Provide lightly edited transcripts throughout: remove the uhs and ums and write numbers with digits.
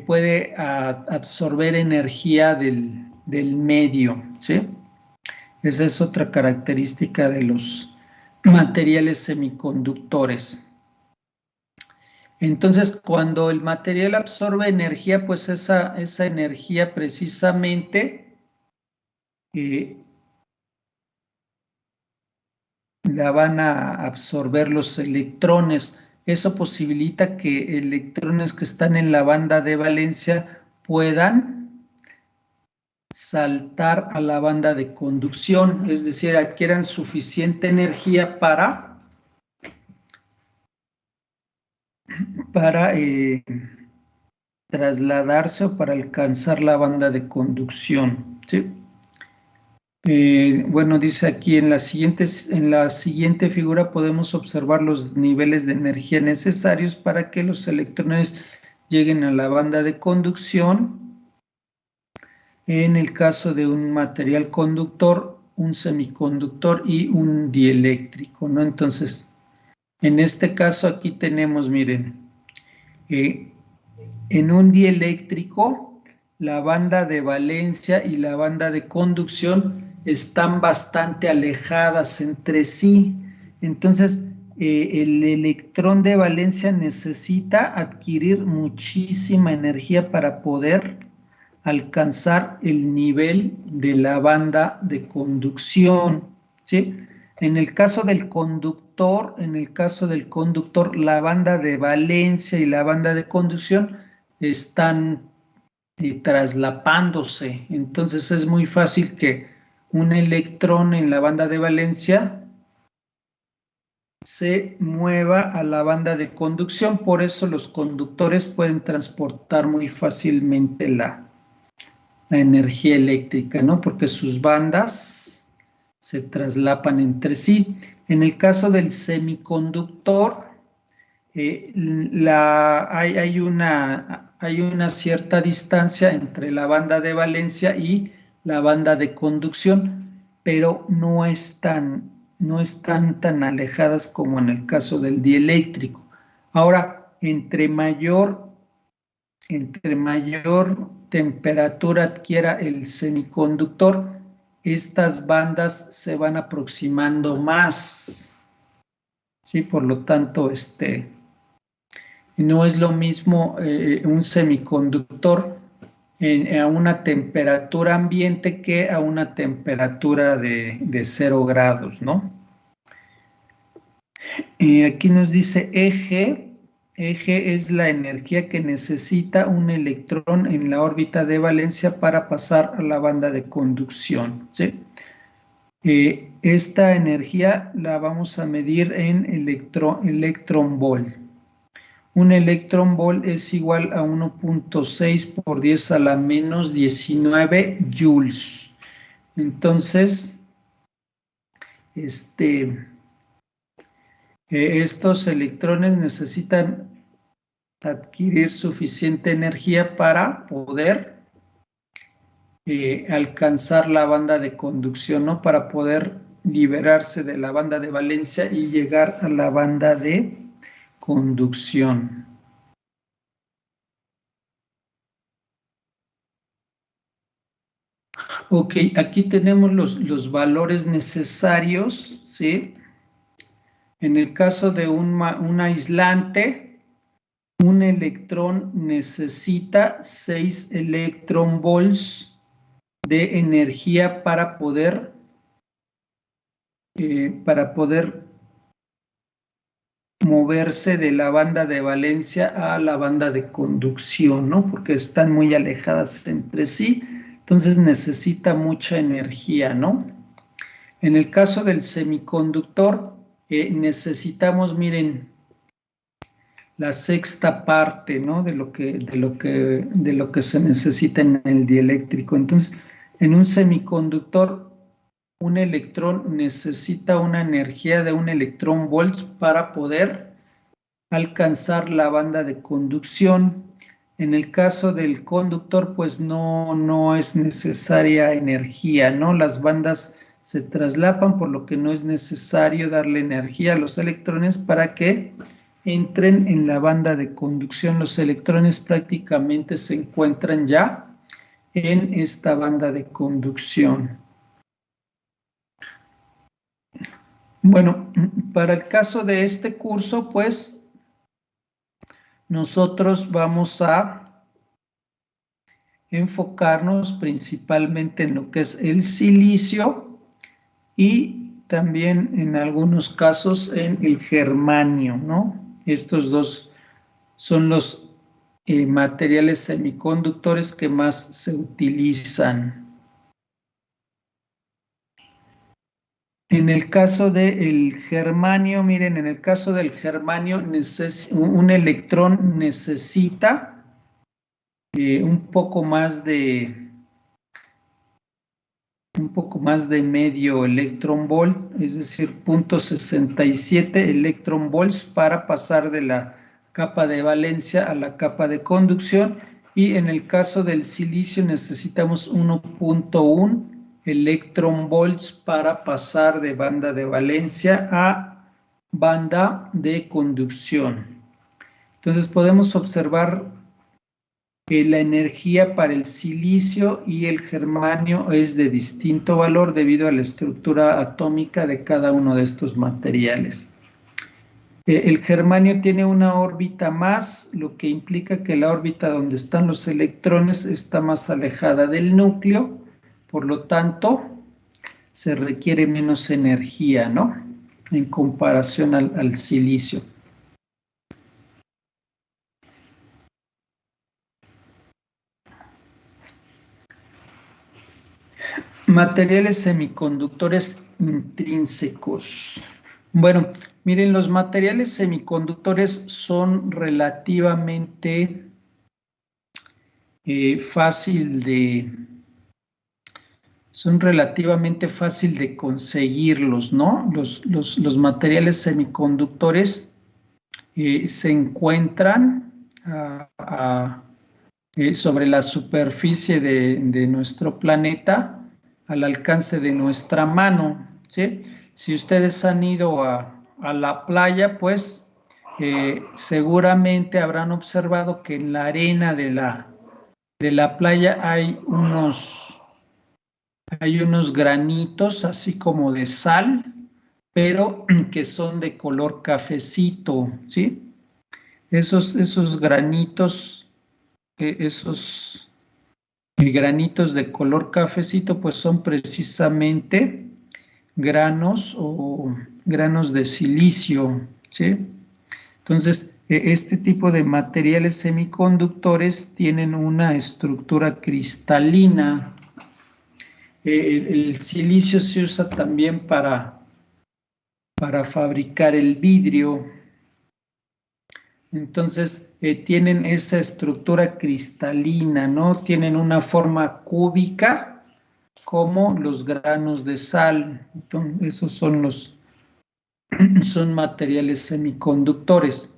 puede absorber energía del medio, ¿sí? Esa es otra característica de los materiales semiconductores. Entonces, cuando el material absorbe energía, pues esa energía precisamente la van a absorber los electrones. Eso posibilita que electrones que están en la banda de valencia puedan saltar a la banda de conducción, es decir, adquieran suficiente energía para trasladarse o para alcanzar la banda de conducción, ¿sí? Bueno, dice aquí en la siguiente figura podemos observar los niveles de energía necesarios para que los electrones lleguen a la banda de conducción. En el caso de un material conductor, un semiconductor y un dieléctrico, ¿no? Entonces, en este caso aquí tenemos, miren, en un dieléctrico, la banda de valencia y la banda de conducción están bastante alejadas entre sí. Entonces, el electrón de valencia necesita adquirir muchísima energía para poder alcanzar el nivel de la banda de conducción, ¿sí? En el caso del conductor, la banda de valencia y la banda de conducción están traslapándose. Entonces es muy fácil que un electrón en la banda de valencia se mueva a la banda de conducción. Por eso los conductores pueden transportar muy fácilmente la energía eléctrica, ¿no? Porque sus bandas se traslapan entre sí. En el caso del semiconductor, hay una cierta distancia entre la banda de valencia y la banda de conducción, pero no están tan alejadas como en el caso del dieléctrico. Ahora, entre mayor temperatura adquiera el semiconductor, estas bandas se van aproximando más, ¿sí? Por lo tanto, no es lo mismo un semiconductor a una temperatura ambiente que a una temperatura de 0 grados, ¿no? Aquí nos dice eje es la energía que necesita un electrón en la órbita de valencia para pasar a la banda de conducción, ¿sí? Esta energía la vamos a medir en electronvolt. Un electronvolt es igual a 1.6 por 10 a la menos 19 joules. Entonces, estos electrones necesitan adquirir suficiente energía para poder alcanzar la banda de conducción, ¿no? Para poder liberarse de la banda de valencia y llegar a la banda de conducción. Ok, aquí tenemos los valores necesarios, ¿sí? En el caso de un aislante, un electrón necesita 6 electronvolts de energía para poder moverse de la banda de valencia a la banda de conducción, ¿no? Porque están muy alejadas entre sí, entonces necesita mucha energía, ¿no? En el caso del semiconductor, necesitamos, miren, la sexta parte, ¿no? de lo que se necesita en el dieléctrico. Entonces, en un semiconductor, un electrón necesita una energía de un electronvolt para poder alcanzar la banda de conducción. En el caso del conductor, pues no es necesaria energía, ¿no? Las bandas se traslapan, por lo que no es necesario darle energía a los electrones para que entren en la banda de conducción. Los electrones prácticamente se encuentran ya en esta banda de conducción. Bueno, para el caso de este curso, pues, nosotros vamos a enfocarnos principalmente en lo que es el silicio y también en algunos casos en el germanio, ¿no? Estos dos son los materiales semiconductores que más se utilizan. En el caso del germanio, miren, en el caso del germanio, un electrón necesita un poco más de medio electron volt, es decir, 0.67 electron volts para pasar de la capa de valencia a la capa de conducción, y en el caso del silicio necesitamos 1.1 electron volts para pasar de banda de valencia a banda de conducción. Entonces podemos observar que la energía para el silicio y el germanio es de distinto valor debido a la estructura atómica de cada uno de estos materiales. El germanio tiene una órbita más, lo que implica que la órbita donde están los electrones está más alejada del núcleo, por lo tanto, se requiere menos energía, ¿no? En comparación al silicio. Materiales semiconductores intrínsecos. Bueno, miren, los materiales semiconductores son relativamente fácil de conseguirlos, ¿no? Los materiales semiconductores se encuentran sobre la superficie de nuestro planeta, al alcance de nuestra mano, ¿sí? Si ustedes han ido a la playa, pues seguramente habrán observado que en la arena de la playa hay unos granitos, así como de sal, pero que son de color cafecito, ¿sí? Esos granitos, esos granitos de color cafecito, pues son precisamente granos o granos de silicio, ¿sí? Entonces, este tipo de materiales semiconductores tienen una estructura cristalina. El silicio se usa también para fabricar el vidrio. Entonces, tienen esa estructura cristalina, ¿no? Tienen una forma cúbica como los granos de sal. Entonces, esos son materiales semiconductores.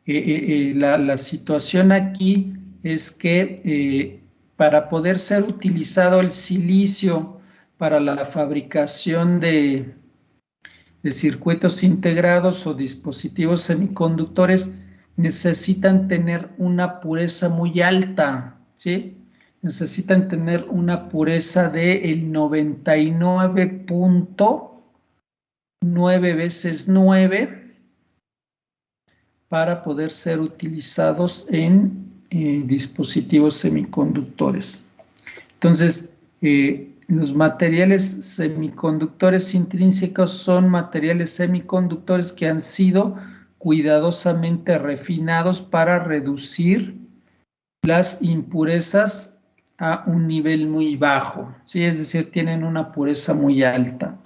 La situación aquí es que para poder ser utilizado el silicio para la fabricación de circuitos integrados o dispositivos semiconductores, necesitan tener una pureza muy alta, ¿sí? Necesitan tener una pureza del 99.9 veces 9 para poder ser utilizados en dispositivos semiconductores. Entonces, los materiales semiconductores intrínsecos son materiales semiconductores que han sido cuidadosamente refinados para reducir las impurezas a un nivel muy bajo, ¿sí? Es decir, tienen una pureza muy alta.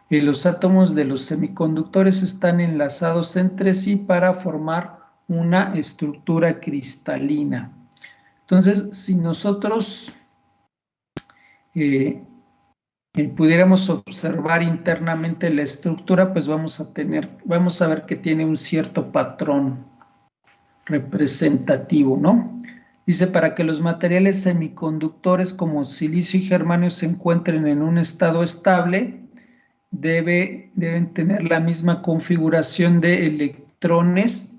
Los átomos de los semiconductores están enlazados entre sí para formar una estructura cristalina. Entonces, si nosotros pudiéramos observar internamente la estructura, pues vamos a ver que tiene un cierto patrón representativo, ¿no? Dice, para que los materiales semiconductores como silicio y germanio se encuentren en un estado estable, deben tener la misma configuración de electrones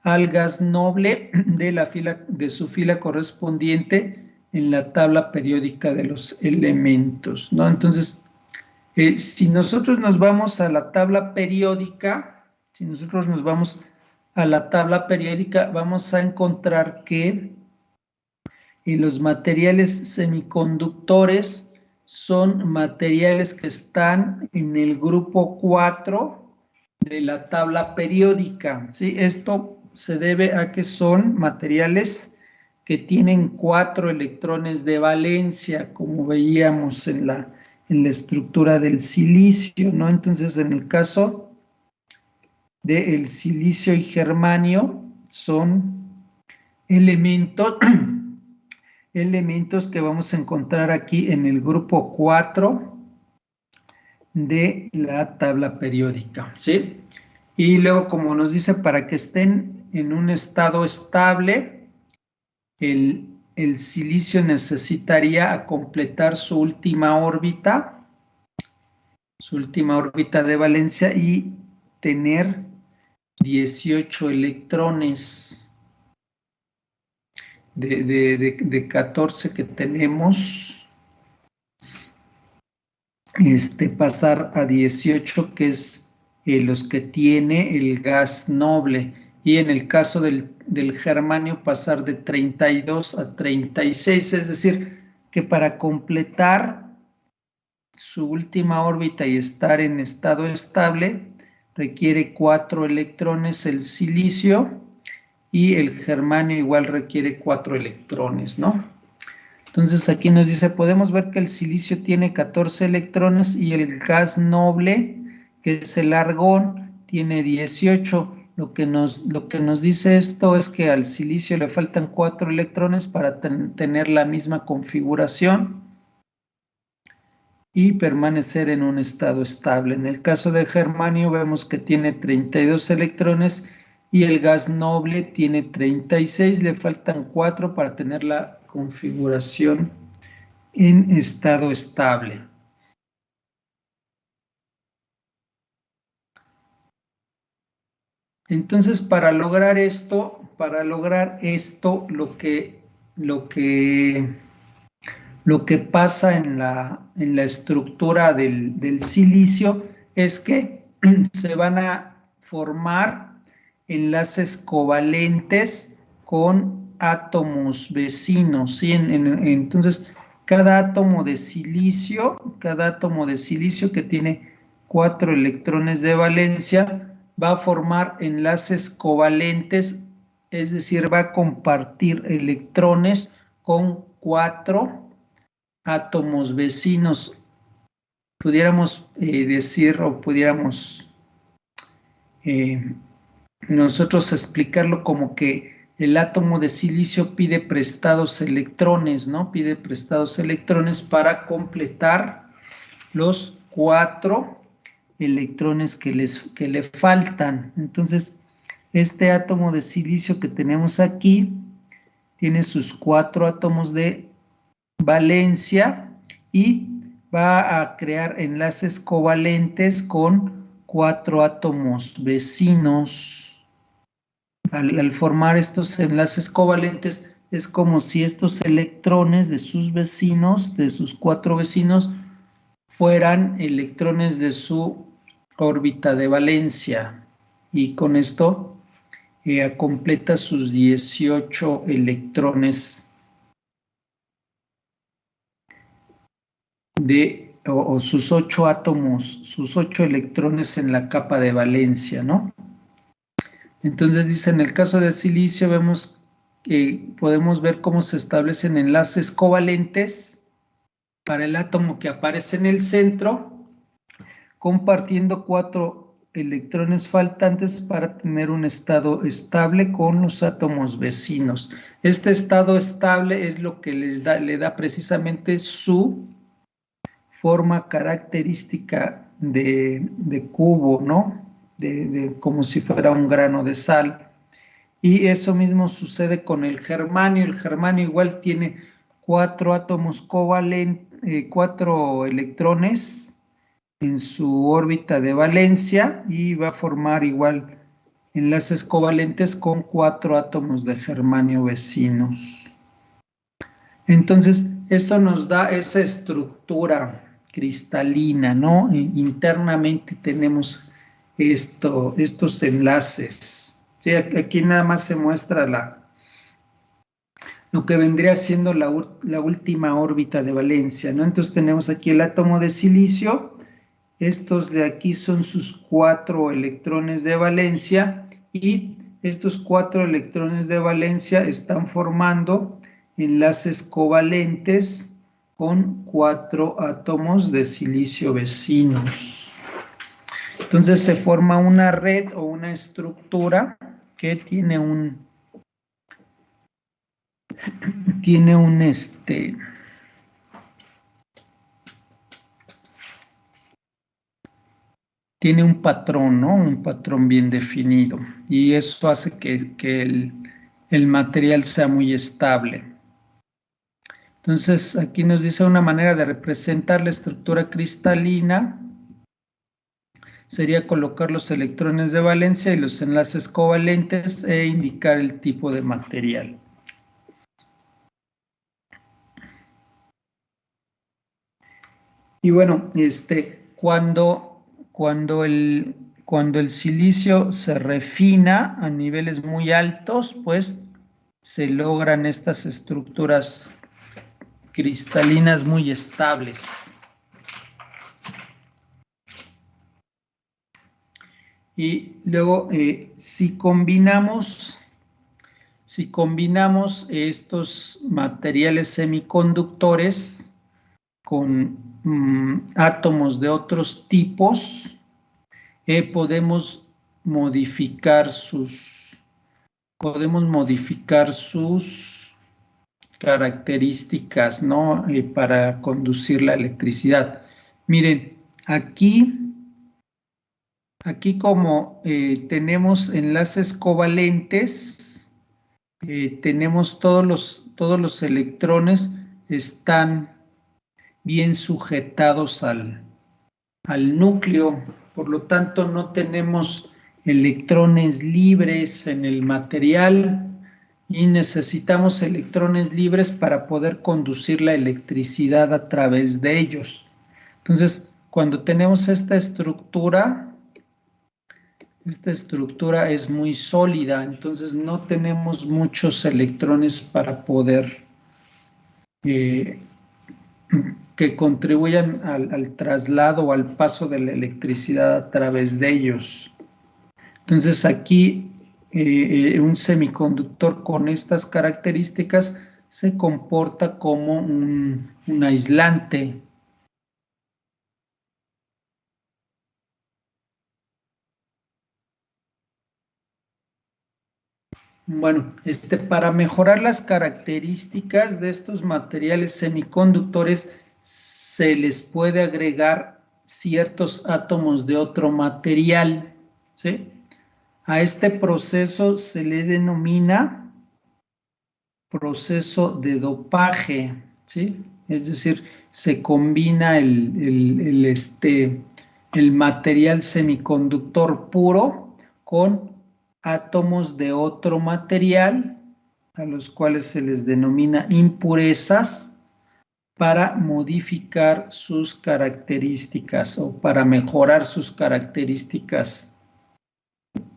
al gas noble de su fila correspondiente en la tabla periódica de los elementos, ¿no? Entonces, si nosotros nos vamos a la tabla periódica, vamos a encontrar que los materiales semiconductores son materiales que están en el grupo 4 de la tabla periódica, ¿sí? Esto se debe a que son materiales que tienen 4 electrones de valencia, como veíamos en la estructura del silicio, ¿no? Entonces, en el caso del silicio y germanio, son elementos que vamos a encontrar aquí en el grupo 4 de la tabla periódica, ¿sí? Y luego, como nos dice, para que estén en un estado estable, el silicio necesitaría completar su última órbita de valencia y tener 18 electrones de 14 que tenemos, pasar a 18, que es los que tiene el gas noble, y en el caso del germanio pasar de 32 a 36, es decir, que para completar su última órbita y estar en estado estable requiere 4 electrones el silicio, y el germanio igual requiere 4 electrones, ¿no? Entonces aquí nos dice, podemos ver que el silicio tiene 14 electrones y el gas noble, que es el argón, tiene 18. Lo que nos dice esto es que al silicio le faltan 4 electrones para tener la misma configuración y permanecer en un estado estable. En el caso de germanio vemos que tiene 32 electrones y el gas noble tiene 36, le faltan 4 para tener la configuración en estado estable. Entonces, para lograr esto, lo que pasa en la estructura del silicio es que se van a formar enlaces covalentes con átomos vecinos, ¿sí? Entonces, cada átomo de silicio que tiene 4 electrones de valencia va a formar enlaces covalentes, es decir, va a compartir electrones con 4 átomos vecinos. Pudiéramos decir, o pudiéramos nosotros explicarlo como que el átomo de silicio pide prestados electrones, ¿no? Pide prestados electrones para completar los 4 electrones que le faltan. Entonces, este átomo de silicio que tenemos aquí tiene sus 4 átomos de valencia y va a crear enlaces covalentes con 4 átomos vecinos. Al formar estos enlaces covalentes, es como si estos electrones de sus vecinos, de sus 4 vecinos, fueran electrones de su órbita de valencia. Y con esto completa sus 18 electrones o sus 8 átomos, sus 8 electrones en la capa de valencia, ¿no? Entonces dice, en el caso del silicio vemos que podemos ver cómo se establecen enlaces covalentes para el átomo que aparece en el centro, compartiendo 4 electrones faltantes para tener un estado estable con los átomos vecinos. Este estado estable es lo que le da precisamente su forma característica de cubo, ¿no? Como si fuera un grano de sal. Y eso mismo sucede con el germanio. El germanio igual tiene 4 átomos covalentes, 4 electrones en su órbita de valencia y va a formar igual enlaces covalentes con 4 átomos de germanio vecinos. Entonces, esto nos da esa estructura cristalina, ¿no? Internamente tenemos estos enlaces. Sí, aquí nada más se muestra lo que vendría siendo la última órbita de valencia, ¿no? Entonces tenemos aquí el átomo de silicio, estos de aquí son sus 4 electrones de valencia y estos 4 electrones de valencia están formando enlaces covalentes con 4 átomos de silicio vecinos. Entonces se forma una red o una estructura que tiene un tiene un patrón, ¿no? Un patrón bien definido. Y eso hace que el material sea muy estable. Entonces, aquí nos dice una manera de representar la estructura cristalina. Sería colocar los electrones de valencia y los enlaces covalentes e indicar el tipo de material. Y bueno, cuando el silicio se refina a niveles muy altos, pues se logran estas estructuras cristalinas muy estables. Y luego, si combinamos estos materiales semiconductores con átomos de otros tipos, podemos modificar sus características, ¿no? Para conducir la electricidad. Miren, aquí como tenemos enlaces covalentes, tenemos todos los electrones están bien sujetados al núcleo, por lo tanto no tenemos electrones libres en el material y necesitamos electrones libres para poder conducir la electricidad a través de ellos. Entonces, cuando tenemos esta estructura es muy sólida, entonces no tenemos muchos electrones para poder que contribuyan al traslado o al paso de la electricidad a través de ellos. Entonces aquí un semiconductor con estas características se comporta como un aislante. Bueno, para mejorar las características de estos materiales semiconductores, se les puede agregar ciertos átomos de otro material, ¿sí? A este proceso se le denomina proceso de dopaje, ¿sí? Es decir, se combina el material semiconductor puro con átomos de otro material, a los cuales se les denomina impurezas, para modificar sus características o para mejorar sus características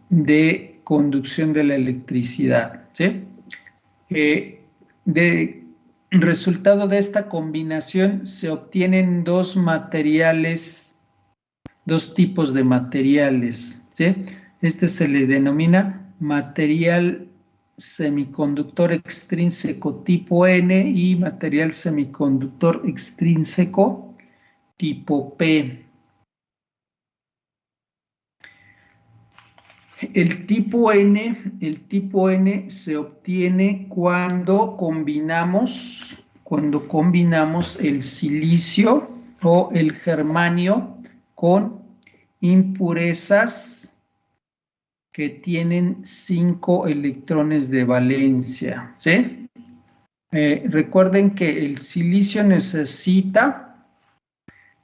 de conducción de la electricidad, ¿sí? De resultado de esta combinación se obtienen dos tipos de materiales, ¿sí? Este se le denomina material semiconductor extrínseco tipo N y material semiconductor extrínseco tipo P. El tipo N se obtiene cuando combinamos el silicio o el germanio con impurezas que tienen 5 electrones de valencia, ¿sí? Recuerden que el silicio necesita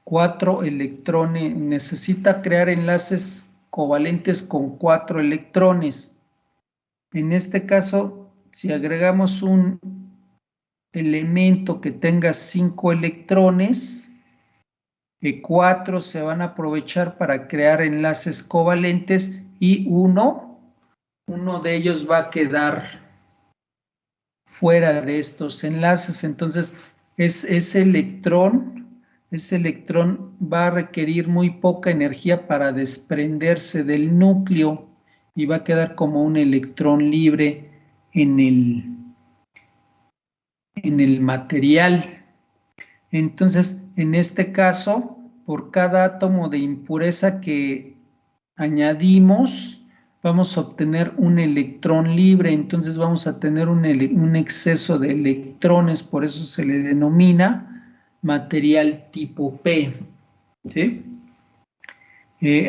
4 electrones, necesita crear enlaces covalentes con 4 electrones. En este caso, si agregamos un elemento que tenga 5 electrones, 4 se van a aprovechar para crear enlaces covalentes y uno de ellos va a quedar fuera de estos enlaces. Entonces, ese electrón va a requerir muy poca energía para desprenderse del núcleo y va a quedar como un electrón libre en el material. Entonces, en este caso, por cada átomo de impureza que añadimos, vamos a obtener un electrón libre. Entonces vamos a tener un exceso de electrones, por eso se le denomina material tipo P. ¿Sí?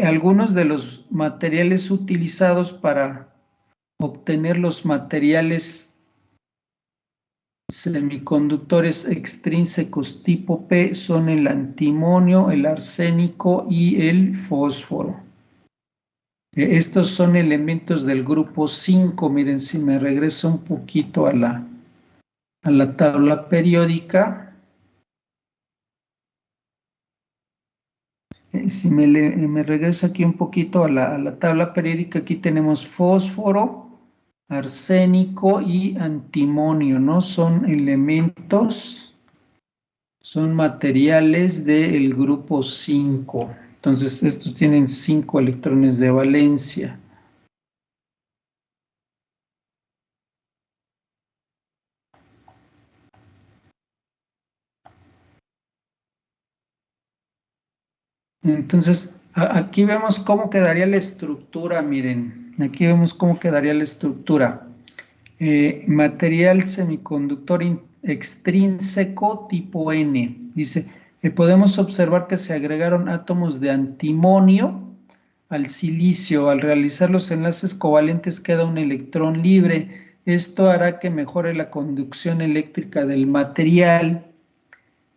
Algunos de los materiales utilizados para obtener los materiales semiconductores extrínsecos tipo P son el antimonio, el arsénico y el fósforo. Estos son elementos del grupo 5. Miren, si me regreso un poquito a la tabla periódica, si me regreso aquí un poquito a la tabla periódica, aquí tenemos fósforo, arsénico y antimonio, ¿no? Son elementos, son materiales del grupo 5. Entonces, estos tienen 5 electrones de valencia. Entonces, aquí vemos cómo quedaría la estructura, miren, aquí vemos cómo quedaría la estructura. Material semiconductor extrínseco tipo N. Dice, podemos observar que se agregaron átomos de antimonio al silicio. Al realizar los enlaces covalentes queda un electrón libre. Esto hará que mejore la conducción eléctrica del material.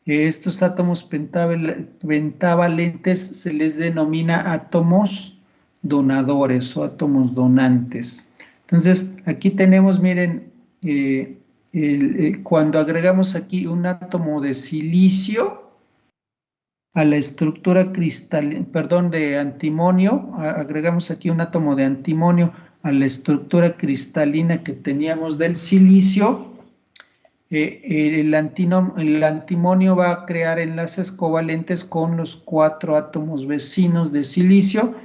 Estos átomos pentavalentes se les denomina átomos donadores o átomos donantes. Entonces, aquí tenemos, miren, cuando agregamos aquí un átomo de silicio a la estructura cristalina, perdón, de antimonio, agregamos aquí un átomo de antimonio a la estructura cristalina que teníamos del silicio. El antimonio va a crear enlaces covalentes con los 4 átomos vecinos de silicio,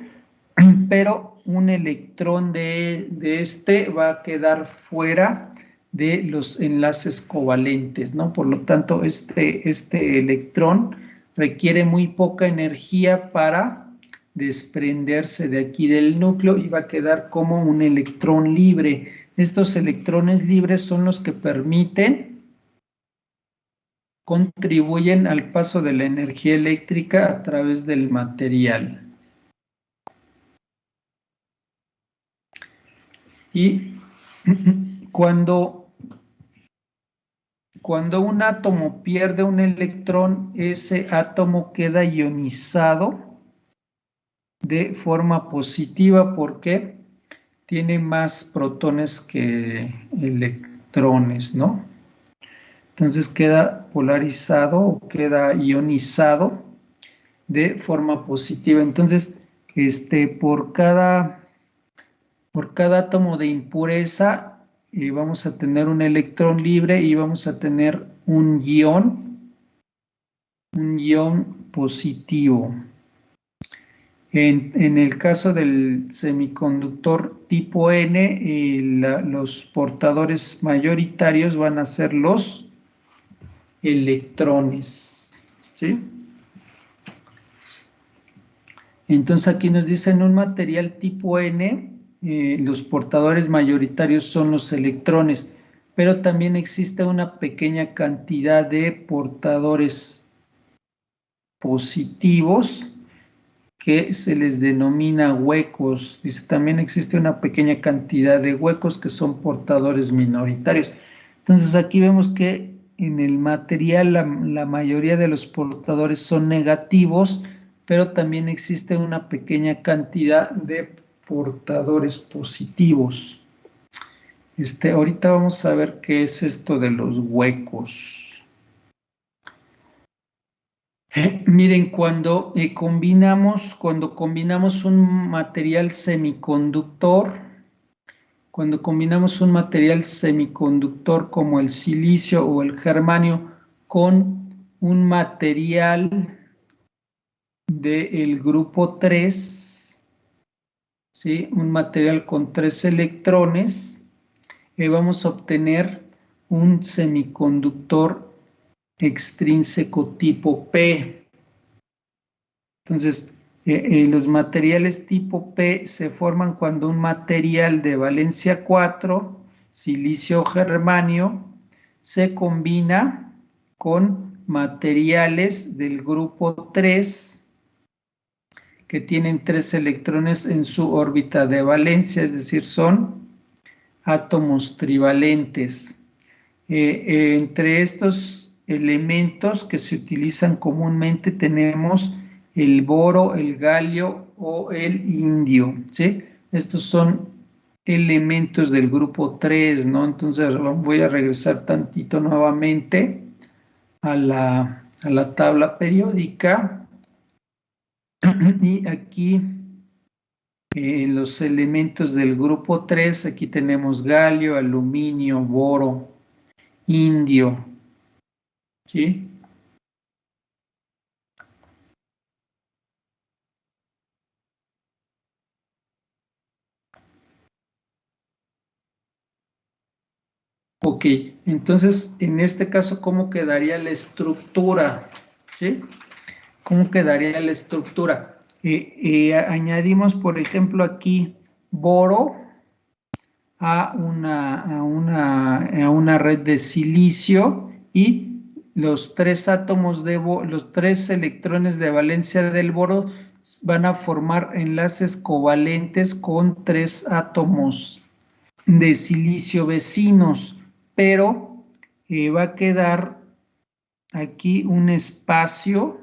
pero un electrón de este va a quedar fuera de los enlaces covalentes, ¿no? Por lo tanto, este electrón requiere muy poca energía para desprenderse de aquí del núcleo y va a quedar como un electrón libre. Estos electrones libres son los que contribuyen al paso de la energía eléctrica a través del material. Y cuando un átomo pierde un electrón, ese átomo queda ionizado de forma positiva porque tiene más protones que electrones, ¿no? Entonces queda polarizado o queda ionizado de forma positiva. Entonces, por cada átomo de impureza vamos a tener un electrón libre y vamos a tener un ion positivo. En el caso del semiconductor tipo N, los portadores mayoritarios van a ser los electrones, ¿sí? Entonces aquí nos dicen un material tipo N, los portadores mayoritarios son los electrones, pero también existe una pequeña cantidad de portadores positivos que se les denomina huecos. Dice, también existe una pequeña cantidad de huecos que son portadores minoritarios. Entonces aquí vemos que en el material la mayoría de los portadores son negativos, pero también existe una pequeña cantidad de portadores positivos. Ahorita vamos a ver qué es esto de los huecos. Miren, cuando combinamos un material semiconductor, como el silicio o el germanio con un material del grupo 3, ¿sí? Un material con 3 electrones, vamos a obtener un semiconductor extrínseco tipo P. Entonces, los materiales tipo P se forman cuando un material de valencia 4, silicio o germanio, se combina con materiales del grupo 3 que tienen 3 electrones en su órbita de valencia, es decir, son átomos trivalentes. Entre estos elementos que se utilizan comúnmente tenemos el boro, el galio o el indio, ¿sí? Estos son elementos del grupo 3, ¿no? Entonces voy a regresar tantito nuevamente a la tabla periódica y aquí los elementos del grupo 3, aquí tenemos galio, aluminio, boro, indio, ¿sí? Ok, entonces en este caso, ¿cómo quedaría la estructura? ¿Sí? ¿Cómo quedaría la estructura? Añadimos, por ejemplo, aquí boro a una red de silicio y los 3 átomos los 3 electrones de valencia del boro van a formar enlaces covalentes con 3 átomos de silicio vecinos, pero va a quedar aquí un espacio,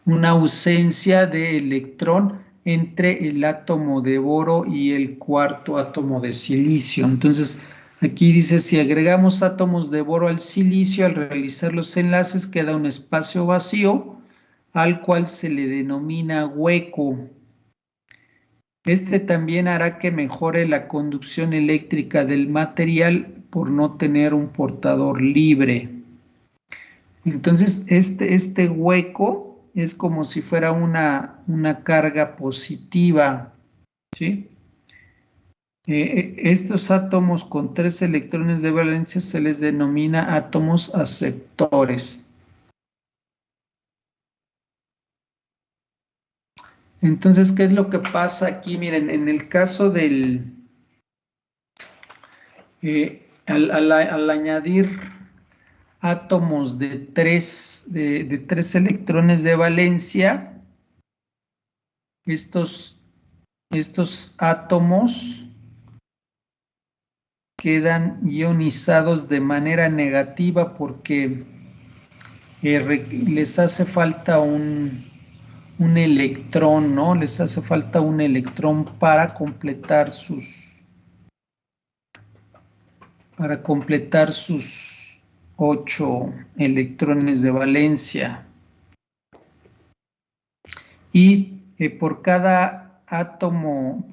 una ausencia de electrón entre el átomo de boro y el cuarto átomo de silicio. Entonces, aquí dice, si agregamos átomos de boro al silicio, al realizar los enlaces queda un espacio vacío, al cual se le denomina hueco. Este también hará que mejore la conducción eléctrica del material por no tener un portador libre. Entonces, este hueco es como si fuera una carga positiva, ¿sí? Estos átomos con 3 electrones de valencia se les denomina átomos aceptores. Entonces, ¿qué es lo que pasa aquí? Miren, en el caso al añadir átomos de tres electrones de valencia, estos átomos quedan ionizados de manera negativa porque les hace falta un electrón, ¿no? Les hace falta un electrón para completar sus 8 electrones de valencia. Y por cada átomo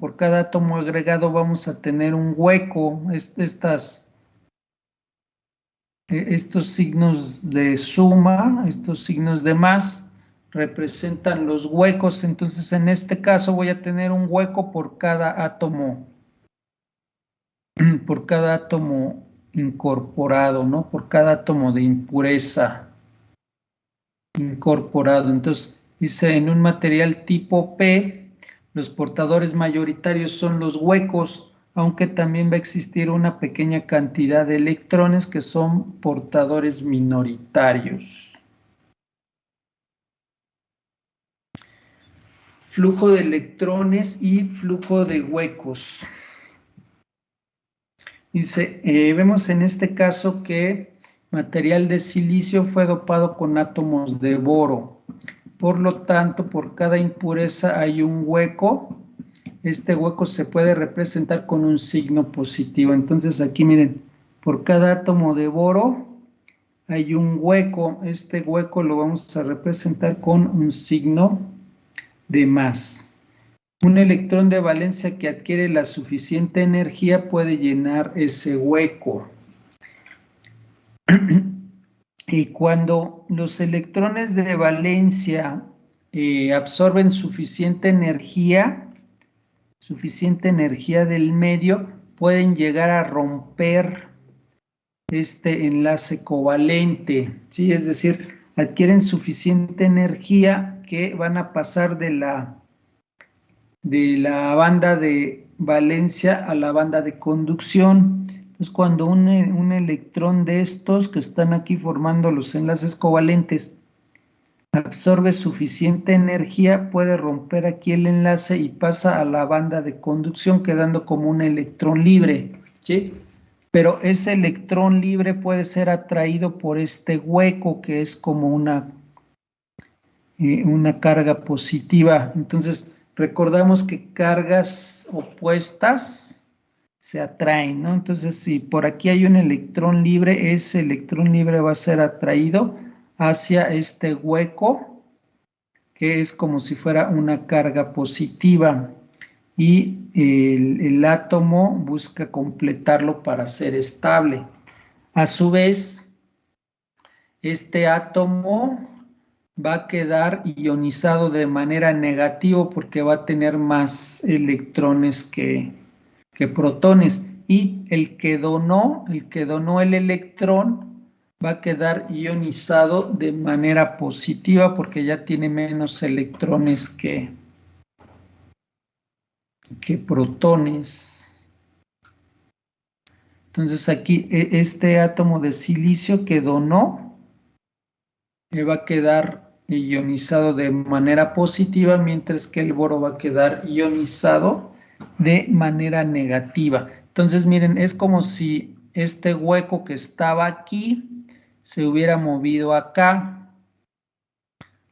agregado vamos a tener un hueco. Estos signos de suma, estos signos de más, representan los huecos. Entonces, en este caso voy a tener un hueco por cada átomo incorporado, ¿no? Por cada átomo de impureza incorporado. Entonces, dice, en un material tipo P, los portadores mayoritarios son los huecos, aunque también va a existir una pequeña cantidad de electrones que son portadores minoritarios. Flujo de electrones y flujo de huecos. Dice, vemos en este caso que material de silicio fue dopado con átomos de boro. Por lo tanto, por cada impureza hay un hueco. Este hueco se puede representar con un signo positivo. Entonces aquí miren, por cada átomo de boro hay un hueco. Este hueco lo vamos a representar con un signo de más. Un electrón de valencia que adquiere la suficiente energía puede llenar ese hueco. Y cuando los electrones de valencia absorben suficiente energía del medio, pueden llegar a romper este enlace covalente, ¿sí? Es decir, adquieren suficiente energía que van a pasar de la banda de valencia a la banda de conducción. Entonces, cuando un electrón de estos que están aquí formando los enlaces covalentes absorbe suficiente energía, puede romper aquí el enlace y pasa a la banda de conducción, quedando como un electrón libre, ¿sí? Pero ese electrón libre puede ser atraído por este hueco que es como una carga positiva. Entonces, recordamos que cargas opuestas se atraen, ¿no? Entonces, si por aquí hay un electrón libre, ese electrón libre va a ser atraído hacia este hueco, que es como si fuera una carga positiva. Y el átomo busca completarlo para ser estable. A su vez, este átomo va a quedar ionizado de manera negativa porque va a tener más electrones que protones. Y el que donó el electrón va a quedar ionizado de manera positiva porque ya tiene menos electrones que protones. Entonces aquí este átomo de silicio que donó va a quedar ionizado de manera positiva, mientras que el boro va a quedar ionizado de manera negativa. Entonces, miren, es como si este hueco que estaba aquí se hubiera movido acá.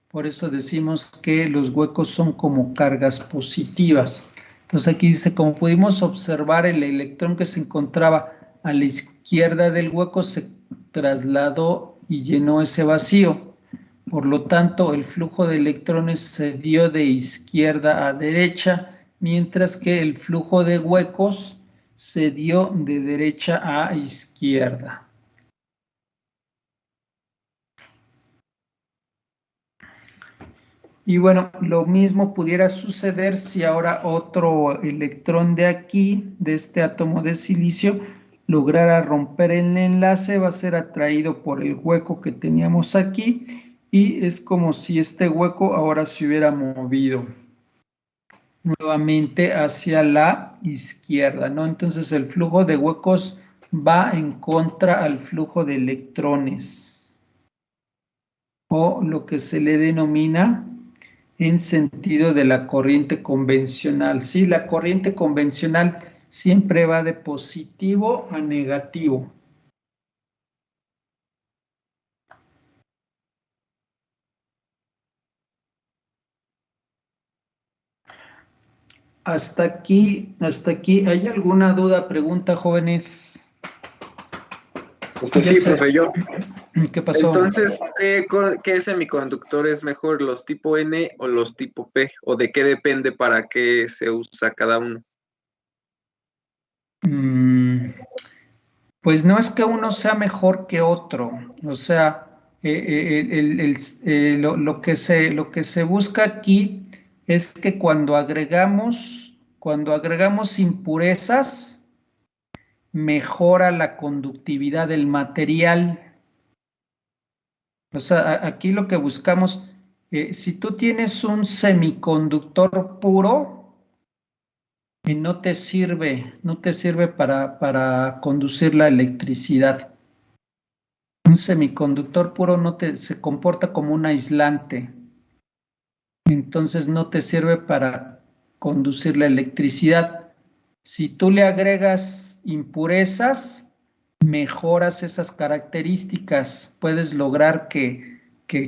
Por eso decimos que los huecos son como cargas positivas. Entonces aquí dice, como pudimos observar, el electrón que se encontraba a la izquierda del hueco se trasladó y llenó ese vacío. Por lo tanto, el flujo de electrones se dio de izquierda a derecha, mientras que el flujo de huecos se dio de derecha a izquierda. Y bueno, lo mismo pudiera suceder si ahora otro electrón de aquí, de este átomo de silicio, lograra romper el enlace, va a ser atraído por el hueco que teníamos aquí y es como si este hueco ahora se hubiera movido nuevamente hacia la izquierda, ¿no? Entonces el flujo de huecos va en contra al flujo de electrones, o lo que se le denomina en sentido de la corriente convencional. Sí, la corriente convencional siempre va de positivo a negativo. Hasta aquí, ¿hay alguna duda, pregunta, jóvenes? Sí, profe, yo. ¿Qué pasó? Entonces, ¿qué semiconductor es mejor, los tipo N o los tipo P? ¿O de qué depende para qué se usa cada uno? Pues no es que uno sea mejor que otro, o sea, lo que se busca aquí es que cuando agregamos impurezas, mejora la conductividad del material. O sea, aquí lo que buscamos, si tú tienes un semiconductor puro, no te sirve para conducir la electricidad. Un semiconductor puro se comporta como un aislante, entonces no te sirve para conducir la electricidad. Si tú le agregas impurezas, mejoras esas características, puedes lograr que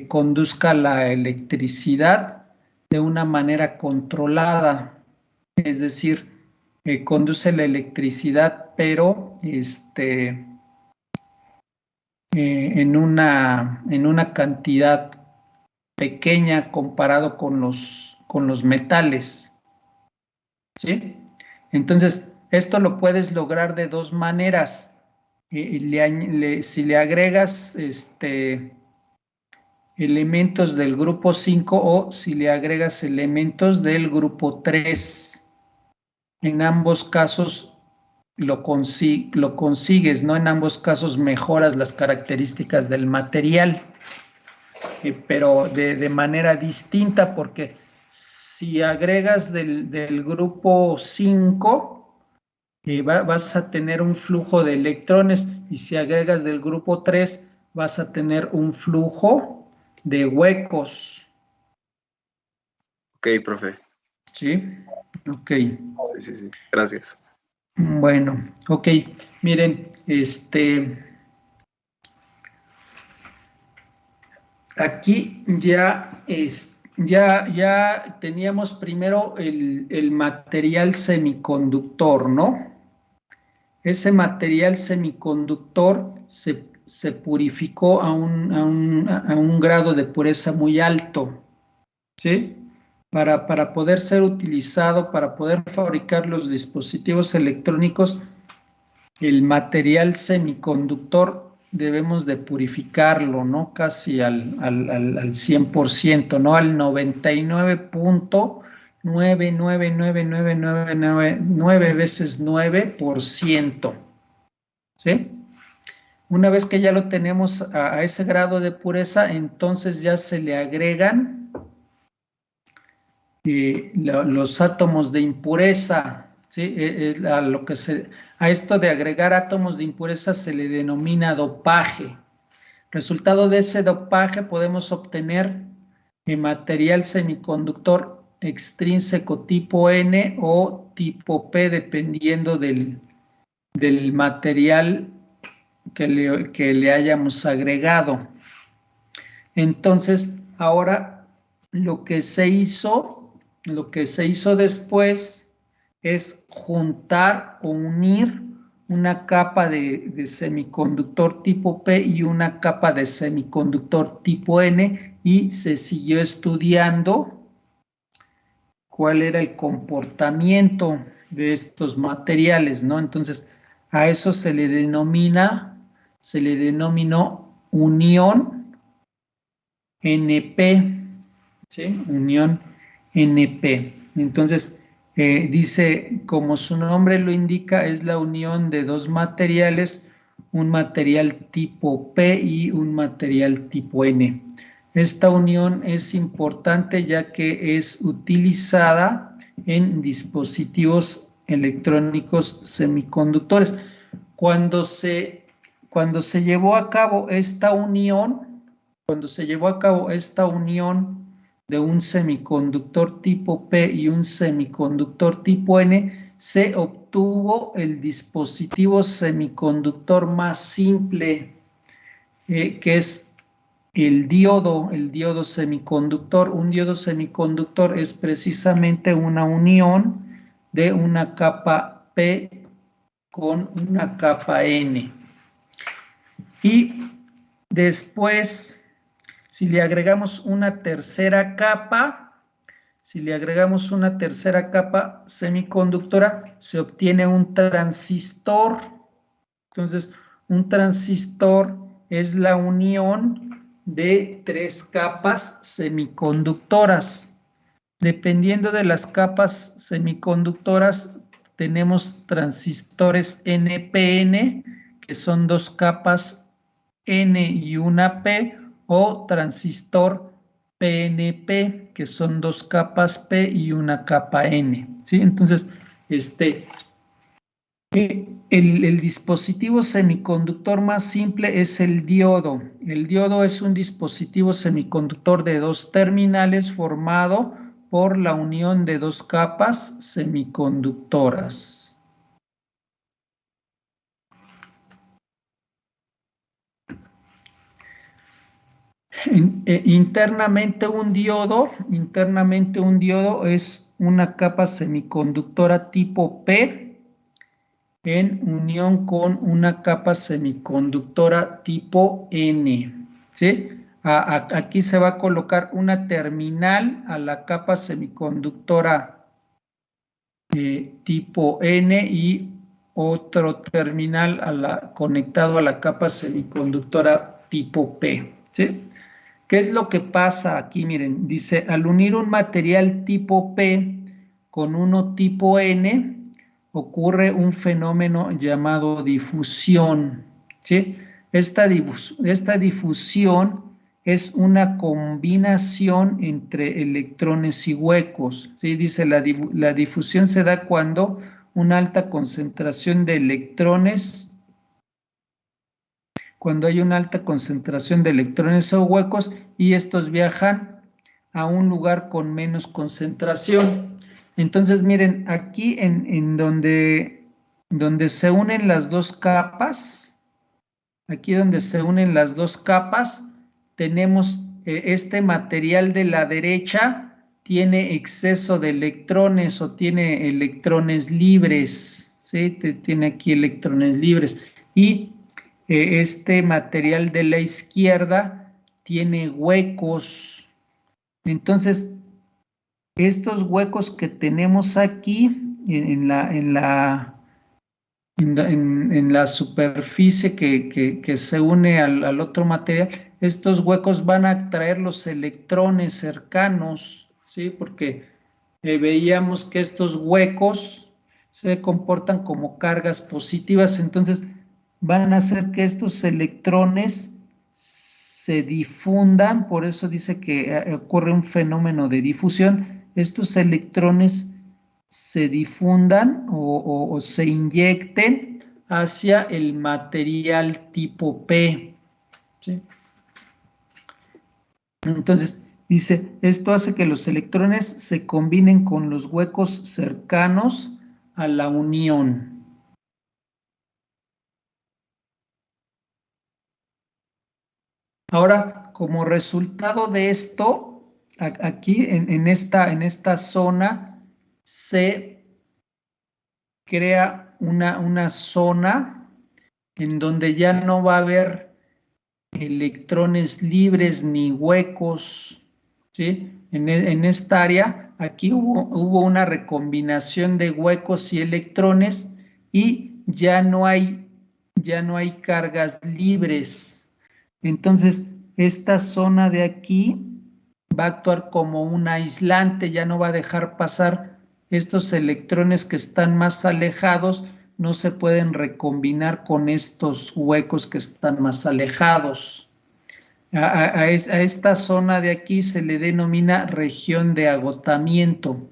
conduzca la electricidad de una manera controlada, es decir, conduce la electricidad, pero en una cantidad pequeña comparado con los metales, ¿sí? Entonces, esto lo puedes lograr de dos maneras. Si le agregas elementos del grupo 5 o si le agregas elementos del grupo 3. En ambos casos lo consigues, ¿no? En ambos casos mejoras las características del material, pero de manera distinta, porque si agregas del grupo 5, vas a tener un flujo de electrones, y si agregas del grupo 3, vas a tener un flujo de huecos. Ok, profe. ¿Sí? Ok. Sí. Gracias. Bueno, ok. Miren, aquí ya teníamos primero el material semiconductor, ¿no? Ese material semiconductor se purificó a un grado de pureza muy alto, ¿sí? Para poder ser utilizado, para poder fabricar los dispositivos electrónicos, el material semiconductor debemos de purificarlo, ¿no? Casi al 100%, ¿no? Al 99.9999999 veces 9%, ¿sí? Una vez que ya lo tenemos a ese grado de pureza, entonces ya se le agregan los átomos de impureza, ¿sí? A esto de agregar átomos de impureza se le denomina dopaje. Resultado de ese dopaje podemos obtener material semiconductor extrínseco tipo N o tipo P, dependiendo del material que le hayamos agregado. Entonces, ahora lo que se hizo después es juntar o unir una capa de semiconductor tipo P y una capa de semiconductor tipo N, y se siguió estudiando cuál era el comportamiento de estos materiales, ¿no? Entonces, a eso se le denominó unión NP, ¿sí? Unión NP. Entonces, dice, como su nombre lo indica, es la unión de dos materiales, un material tipo P y un material tipo N. Esta unión es importante ya que es utilizada en dispositivos electrónicos semiconductores. Cuando se llevó a cabo esta unión, de un semiconductor tipo P y un semiconductor tipo N, se obtuvo el dispositivo semiconductor más simple, que es el diodo semiconductor. Un diodo semiconductor es precisamente una unión de una capa P con una capa N. Y después, si le agregamos una tercera capa semiconductora, se obtiene un transistor. Entonces, un transistor es la unión de tres capas semiconductoras. Dependiendo de las capas semiconductoras, tenemos transistores NPN, que son dos capas N y una P, o transistor PNP, que son dos capas P y una capa N, ¿sí? Entonces, el dispositivo semiconductor más simple es el diodo. El diodo es un dispositivo semiconductor de dos terminales formado por la unión de dos capas semiconductoras. Internamente un diodo es una capa semiconductora tipo P en unión con una capa semiconductora tipo N, ¿sí? Aquí se va a colocar una terminal a la capa semiconductora tipo N y otro terminal conectado a la capa semiconductora tipo P, ¿sí? ¿Qué es lo que pasa aquí? Miren, dice, al unir un material tipo P con uno tipo N, ocurre un fenómeno llamado difusión, ¿sí? Esta difusión es una combinación entre electrones y huecos, ¿sí? Dice, la difusión se da cuando una alta concentración de electrones, cuando hay una alta concentración de electrones o huecos y estos viajan a un lugar con menos concentración. Entonces, miren, aquí en donde se unen las dos capas, aquí donde se unen las dos capas, tenemos este material de la derecha, tiene exceso de electrones o tiene electrones libres, ¿sí? Tiene aquí electrones libres. Y este material de la izquierda tiene huecos. Entonces, estos huecos que tenemos aquí en la superficie que se une al otro material, estos huecos van a atraer los electrones cercanos, ¿sí? Porque veíamos que estos huecos se comportan como cargas positivas, entonces van a hacer que estos electrones se difundan, por eso dice que ocurre un fenómeno de difusión, estos electrones se difundan o se inyecten hacia el material tipo P, ¿sí? Entonces, dice, esto hace que los electrones se combinen con los huecos cercanos a la unión. Ahora, como resultado de esto, aquí en esta zona se crea una zona en donde ya no va a haber electrones libres ni huecos, ¿sí? En esta área, aquí hubo una recombinación de huecos y electrones y ya no hay cargas libres. Entonces, esta zona de aquí va a actuar como un aislante, ya no va a dejar pasar estos electrones que están más alejados, no se pueden recombinar con estos huecos que están más alejados. A esta zona de aquí se le denomina región de agotamiento.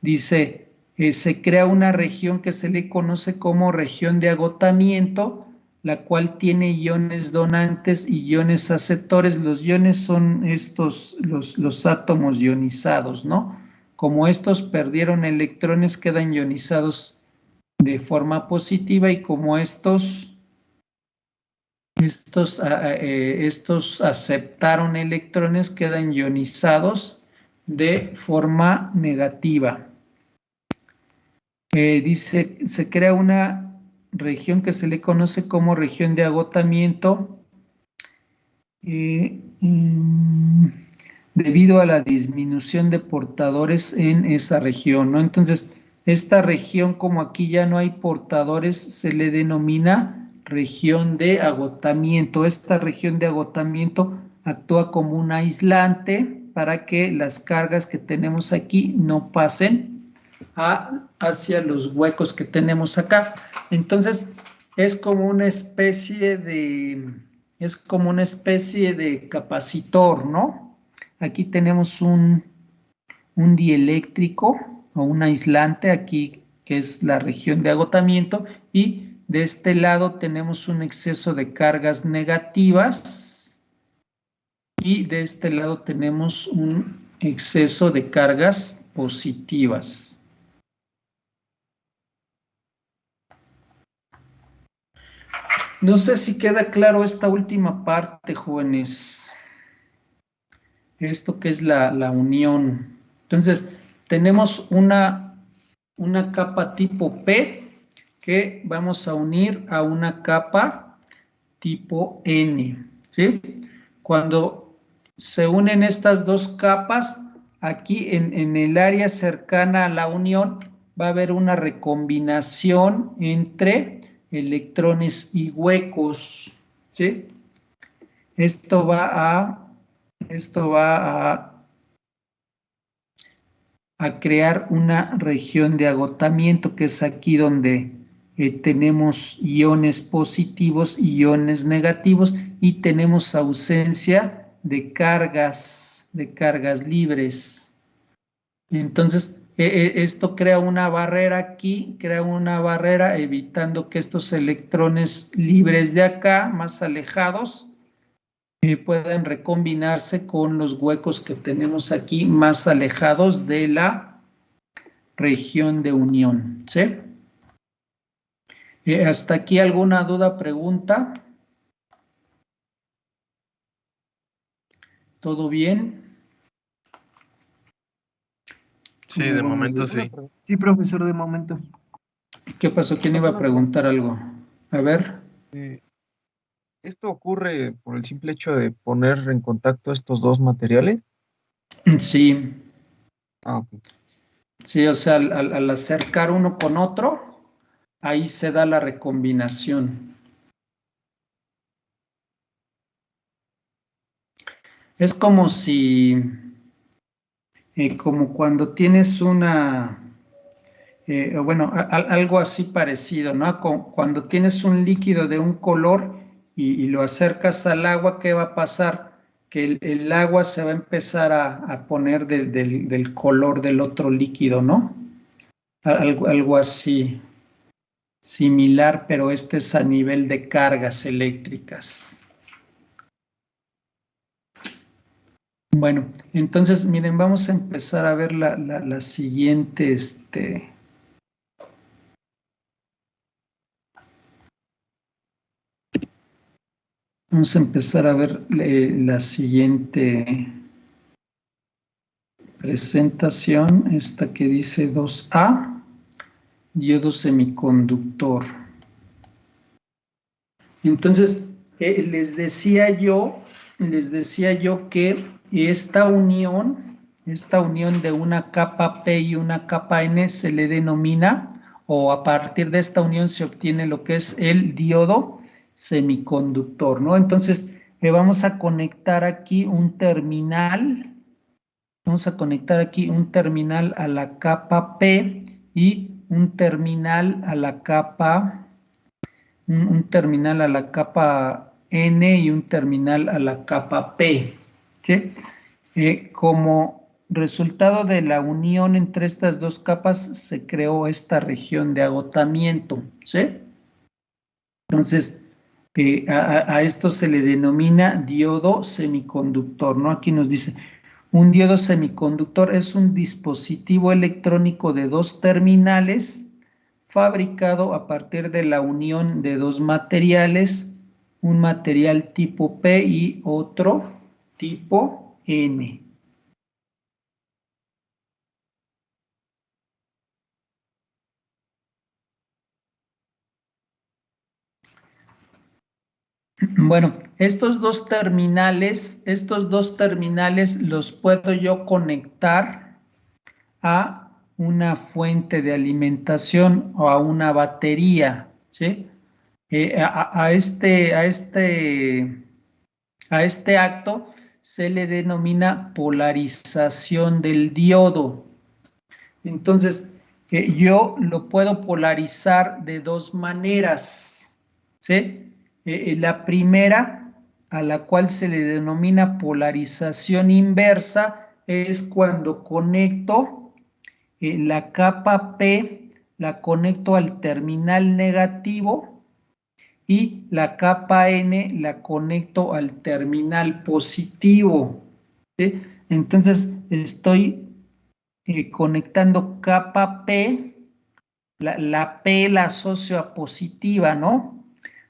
Dice, se crea una región que se le conoce como región de agotamiento, la cual tiene iones donantes y iones aceptores. Los iones son los átomos ionizados, ¿no? Como estos perdieron electrones, quedan ionizados de forma positiva y como estos aceptaron electrones, quedan ionizados de forma negativa. Dice, se crea una región que se le conoce como región de agotamiento debido a la disminución de portadores en esa región, ¿no? Entonces, esta región, como aquí ya no hay portadores, se le denomina región de agotamiento. Esta región de agotamiento actúa como un aislante para que las cargas que tenemos aquí no pasen hacia los huecos que tenemos acá. Entonces, es como una especie de capacitor, ¿no? Aquí tenemos un dieléctrico o un aislante aquí que es la región de agotamiento y de este lado tenemos un exceso de cargas negativas y de este lado tenemos un exceso de cargas positivas. No sé si queda claro esta última parte, jóvenes. esto que es la unión. Entonces, tenemos una capa tipo P que vamos a unir a una capa tipo N, ¿sí? Cuando se unen estas dos capas, aquí en el área cercana a la unión va a haber una recombinación entre electrones y huecos, ¿sí? Esto va a crear una región de agotamiento, que es aquí donde tenemos iones positivos y iones negativos y tenemos ausencia de cargas libres. Entonces, esto crea una barrera aquí, crea una barrera evitando que estos electrones libres de acá, más alejados, puedan recombinarse con los huecos que tenemos aquí más alejados de la región de unión, ¿sí? ¿Hasta aquí alguna duda, pregunta? ¿Todo bien? Sí, de momento sí. Sí, profesor, de momento. ¿Qué pasó? ¿Quién iba a preguntar algo? A ver. ¿Esto ocurre por el simple hecho de poner en contacto estos dos materiales? Sí, Ah, ok. sí, o sea, al acercar uno con otro, ahí se da la recombinación. Es como si, como cuando tienes bueno, algo así parecido, ¿no? Cuando tienes un líquido de un color y lo acercas al agua, ¿qué va a pasar? Que el agua se va a empezar a poner del color del otro líquido, ¿no? Algo así similar, pero este es a nivel de cargas eléctricas. Bueno, entonces, miren, vamos a empezar a ver la siguiente, vamos a empezar a ver la siguiente presentación, esta que dice 2A, diodo semiconductor. Entonces, les decía yo que esta unión de una capa P y una capa N se le denomina, o a partir de esta unión se obtiene lo que es el diodo semiconductor, ¿no? Entonces, vamos a conectar aquí un terminal. Vamos a conectar aquí un terminal a la capa P y un terminal a la capa, un terminal a la capa N y un terminal a la capa P, ¿sí? Como resultado de la unión entre estas dos capas se creó esta región de agotamiento, ¿sí? Entonces, a esto se le denomina diodo semiconductor, ¿no? Aquí nos dice, un diodo semiconductor es un dispositivo electrónico de dos terminales fabricado a partir de la unión de dos materiales, un material tipo P y otro tipo N. Bueno, estos dos terminales los puedo yo conectar a una fuente de alimentación o a una batería, ¿sí? A este acto se le denomina polarización del diodo. Entonces, yo lo puedo polarizar de dos maneras, ¿sí? La primera, a la cual se le denomina polarización inversa, es cuando conecto la capa P, la conecto al terminal negativo y la capa N la conecto al terminal positivo, ¿sí? Entonces, estoy conectando capa P, la P la asocio a positiva, ¿no?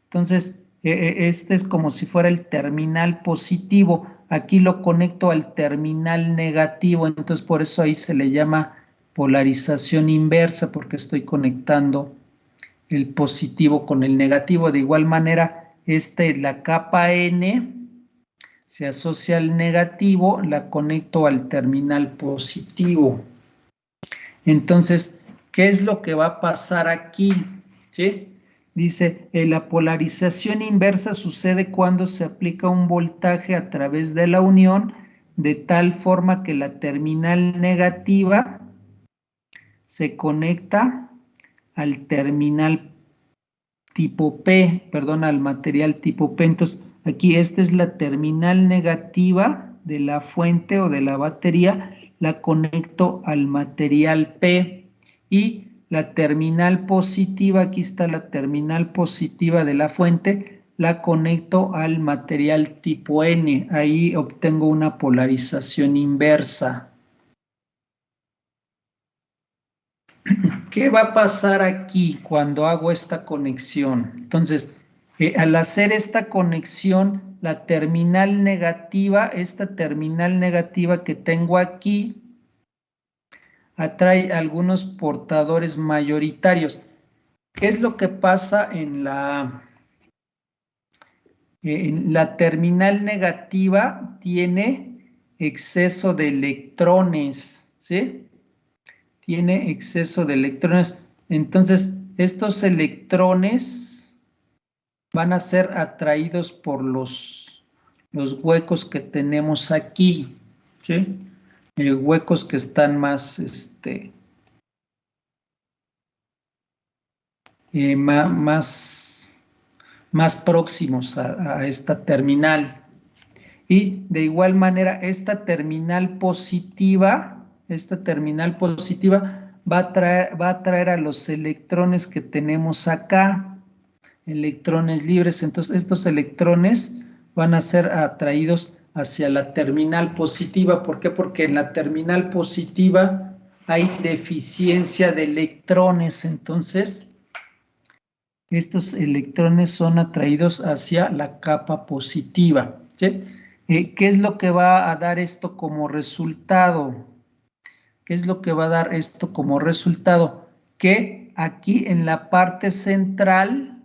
Entonces, este es como si fuera el terminal positivo. aquí lo conecto al terminal negativo, entonces por eso ahí se le llama polarización inversa, porque estoy conectando el positivo con el negativo. De igual manera, la capa N se asocia al negativo, la conecto al terminal positivo. Entonces, ¿qué es lo que va a pasar aquí? ¿Sí? Dice, la polarización inversa sucede cuando se aplica un voltaje a través de la unión de tal forma que la terminal negativa se conecta al terminal tipo P, perdón, al material tipo P. Entonces, aquí esta es la terminal negativa de la fuente o de la batería, la conecto al material P, y la terminal positiva, aquí está la terminal positiva de la fuente, la conecto al material tipo N, ahí obtengo una polarización inversa. ¿Qué va a pasar aquí cuando hago esta conexión? Entonces, al hacer esta conexión, la terminal negativa, esta terminal negativa que tengo aquí, atrae algunos portadores mayoritarios. ¿Qué es lo que pasa en la terminal negativa? Tiene exceso de electrones, ¿sí? Tiene exceso de electrones. Entonces, estos electrones van a ser atraídos por los huecos que tenemos aquí, ¿sí? Huecos que están más, más próximos a esta terminal. Y de igual manera, esta terminal positiva va a traer a los electrones que tenemos acá, electrones libres. Entonces, estos electrones van a ser atraídos hacia la terminal positiva. ¿Por qué? Porque en la terminal positiva hay deficiencia de electrones. Entonces, estos electrones son atraídos hacia la capa positiva, ¿sí? ¿Qué es lo que va a dar esto como resultado? ¿Qué es lo que va a dar esto como resultado? Que aquí en la parte central,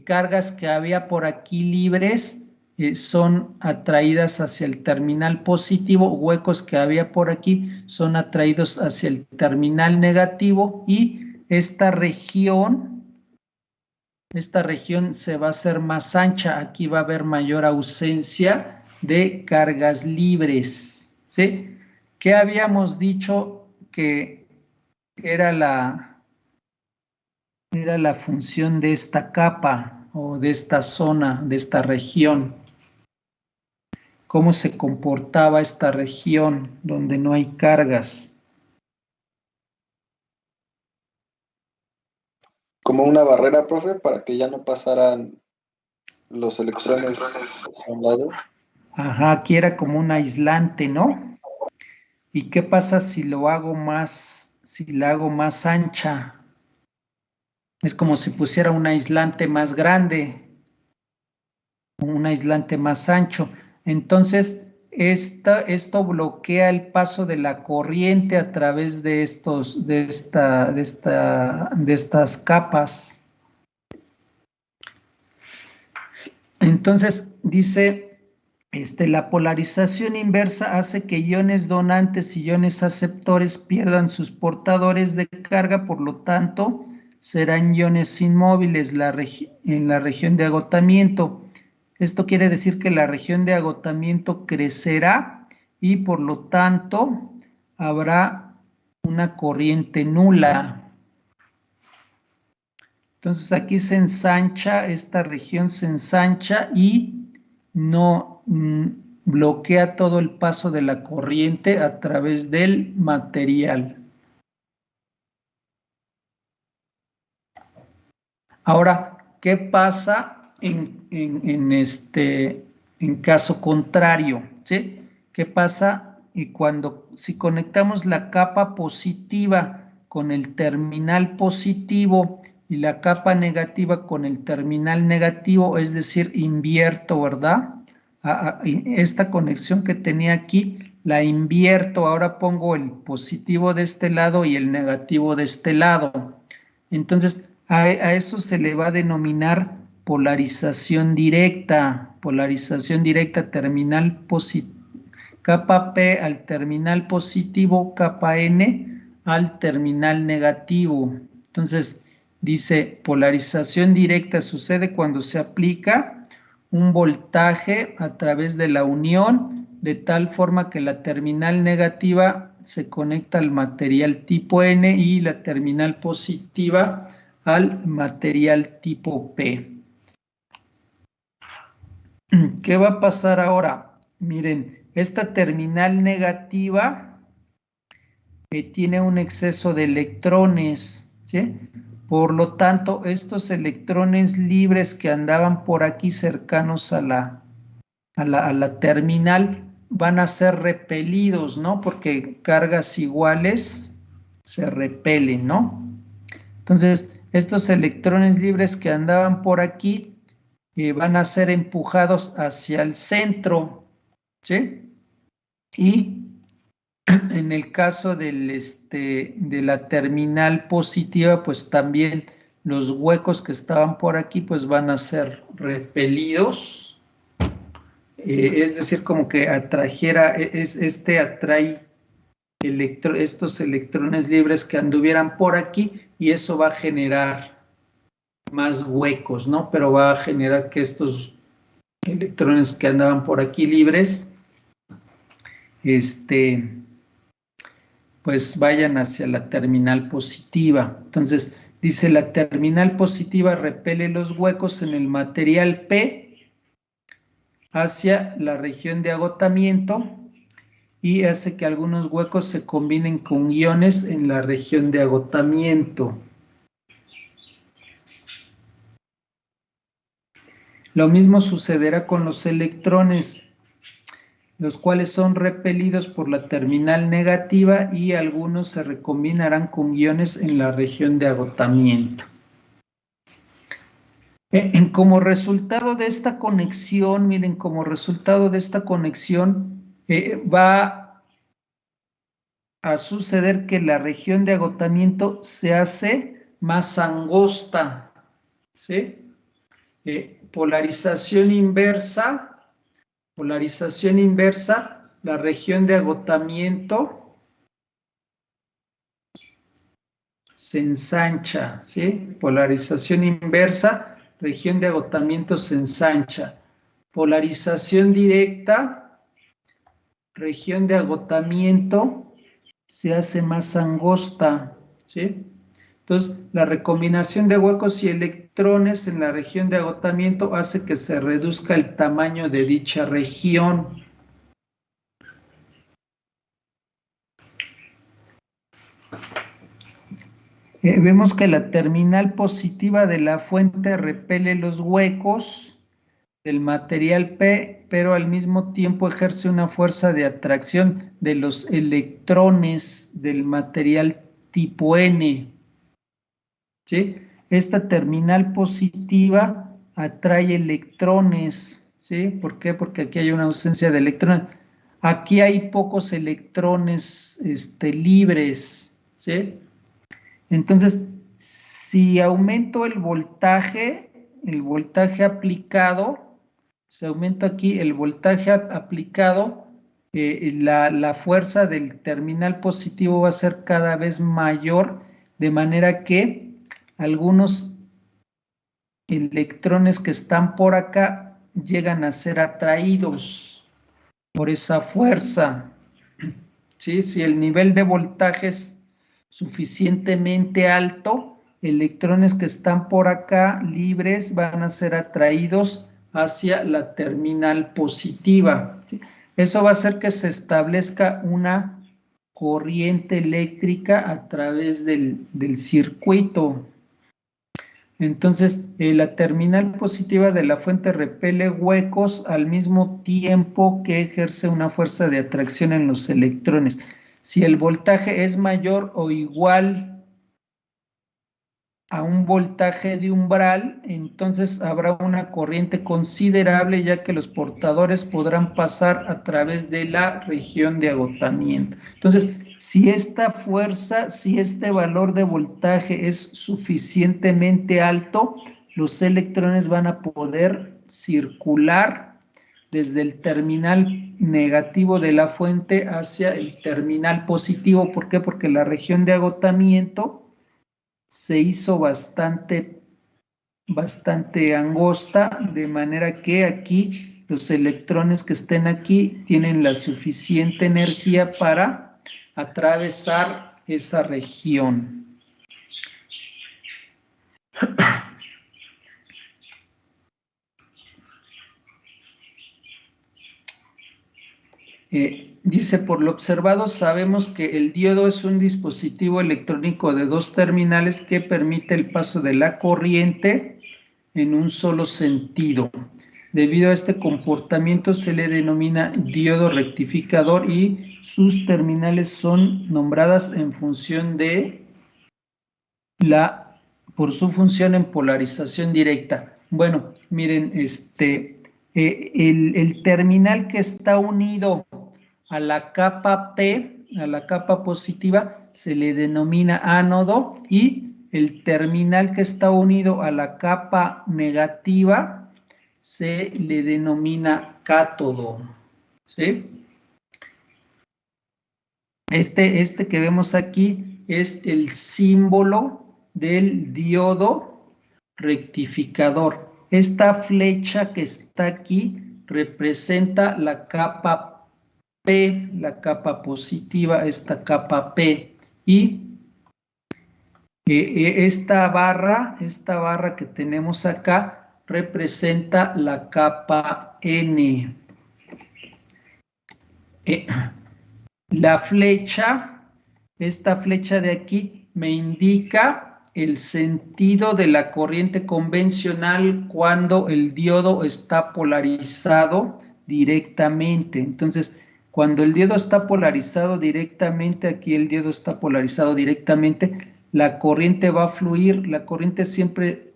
cargas que había por aquí libres son atraídas hacia el terminal positivo, huecos que había por aquí son atraídos hacia el terminal negativo, y esta región se va a hacer más ancha. Aquí va a haber mayor ausencia de cargas libres, ¿sí? ¿Qué habíamos dicho que era la función de esta capa o de esta zona, de esta región? ¿Cómo se comportaba esta región donde no hay cargas? Como una barrera, profe, para que ya no pasaran los electrones hacia un lado. Ajá, aquí era como un aislante, ¿no? ¿Y qué pasa si la hago más ancha? Es como si pusiera un aislante más grande, un aislante más ancho. Entonces, esto bloquea el paso de la corriente a través de estas capas. Entonces, dice, la polarización inversa hace que iones donantes y iones aceptores pierdan sus portadores de carga, por lo tanto, serán iones inmóviles en la región de agotamiento. Esto quiere decir que la región de agotamiento crecerá y por lo tanto habrá una corriente nula. Entonces aquí se ensancha, esta región se ensancha y no bloquea todo el paso de la corriente a través del material. Ahora, ¿qué pasa en caso contrario? ¿Sí? ¿Qué pasa si conectamos la capa positiva con el terminal positivo y la capa negativa con el terminal negativo? Es decir, invierto, ¿verdad? esta conexión que tenía aquí, la invierto, ahora pongo el positivo de este lado y el negativo de este lado. Entonces, a eso se le va a denominar polarización directa terminal positivo, capa P al terminal positivo, capa N al terminal negativo. Entonces, dice, polarización directa sucede cuando se aplica un voltaje a través de la unión, de tal forma que la terminal negativa se conecta al material tipo N y la terminal positiva al material tipo P. ¿Qué va a pasar ahora? Miren, esta terminal negativa tiene un exceso de electrones, ¿sí? Por lo tanto, estos electrones libres que andaban por aquí cercanos a la terminal van a ser repelidos, ¿no? Porque cargas iguales se repelen, ¿no? Entonces, estos electrones libres que andaban por aquí van a ser empujados hacia el centro, ¿sí? Y en el caso de la terminal positiva, pues también los huecos que estaban por aquí, pues van a ser repelidos. Es decir, como que atrajera, atrae estos electrones libres que anduvieran por aquí y eso va a generar más huecos, ¿no? Pero va a generar que estos electrones que andaban por aquí libres, pues vayan hacia la terminal positiva. Entonces, dice, la terminal positiva repele los huecos en el material P hacia la región de agotamiento y hace que algunos huecos se combinen con iones en la región de agotamiento. Lo mismo sucederá con los electrones, los cuales son repelidos por la terminal negativa y algunos se recombinarán con iones en la región de agotamiento. Como resultado de esta conexión, miren, como resultado de esta conexión va a suceder que la región de agotamiento se hace más angosta, ¿sí? Polarización inversa, la región de agotamiento se ensancha, ¿sí? Polarización inversa, región de agotamiento se ensancha. Polarización directa, región de agotamiento se hace más angosta, ¿sí? Entonces, la recombinación de huecos y electrones en la región de agotamiento hace que se reduzca el tamaño de dicha región. Vemos que la terminal positiva de la fuente repele los huecos del material P, pero al mismo tiempo ejerce una fuerza de atracción de los electrones del material tipo N. ¿Sí? Esta terminal positiva atrae electrones, ¿sí? ¿Por qué? Porque aquí hay una ausencia de electrones. Aquí hay pocos electrones libres, ¿sí? Entonces, si aumento el voltaje aplicado, se aumenta aquí el voltaje aplicado, la fuerza del terminal positivo va a ser cada vez mayor, de manera que algunos electrones que están por acá llegan a ser atraídos por esa fuerza. ¿Sí? Si el nivel de voltaje es suficientemente alto, electrones que están por acá libres van a ser atraídos hacia la terminal positiva. ¿Sí? Eso va a hacer que se establezca una corriente eléctrica a través del circuito. Entonces, la terminal positiva de la fuente repele huecos al mismo tiempo que ejerce una fuerza de atracción en los electrones. Si el voltaje es mayor o igual a un voltaje de umbral, entonces habrá una corriente considerable, ya que los portadores podrán pasar a través de la región de agotamiento. Entonces, si esta fuerza, si este valor de voltaje es suficientemente alto, los electrones van a poder circular desde el terminal negativo de la fuente hacia el terminal positivo. ¿Por qué? Porque la región de agotamiento se hizo bastante angosta, de manera que aquí los electrones que estén aquí tienen la suficiente energía para atravesar esa región. Dice, por lo observado sabemos que el diodo es un dispositivo electrónico de dos terminales que permite el paso de la corriente en un solo sentido. Debido a este comportamiento se le denomina diodo rectificador y sus terminales son nombradas en función de por su función en polarización directa. Bueno, miren, el terminal que está unido a la capa P, a la capa positiva, se le denomina ánodo, y el terminal que está unido a la capa negativa se le denomina cátodo, ¿sí? Este que vemos aquí es el símbolo del diodo rectificador. Esta flecha que está aquí representa la capa P, la capa positiva, esta capa P, y esta barra que tenemos acá representa la capa N. La flecha, esta flecha de aquí, me indica el sentido de la corriente convencional cuando el diodo está polarizado directamente. Entonces, cuando el diodo está polarizado directamente, aquí el diodo está polarizado directamente, la corriente va a fluir, la corriente siempre,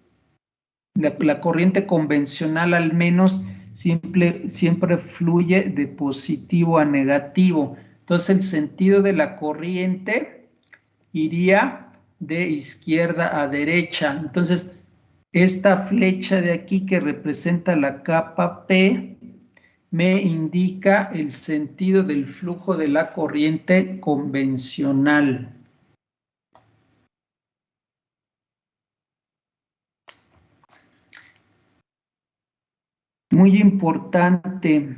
la corriente convencional al menos, siempre fluye de positivo a negativo. Entonces el sentido de la corriente iría de izquierda a derecha. Entonces esta flecha de aquí que representa la capa P me indica el sentido del flujo de la corriente convencional. Muy importante,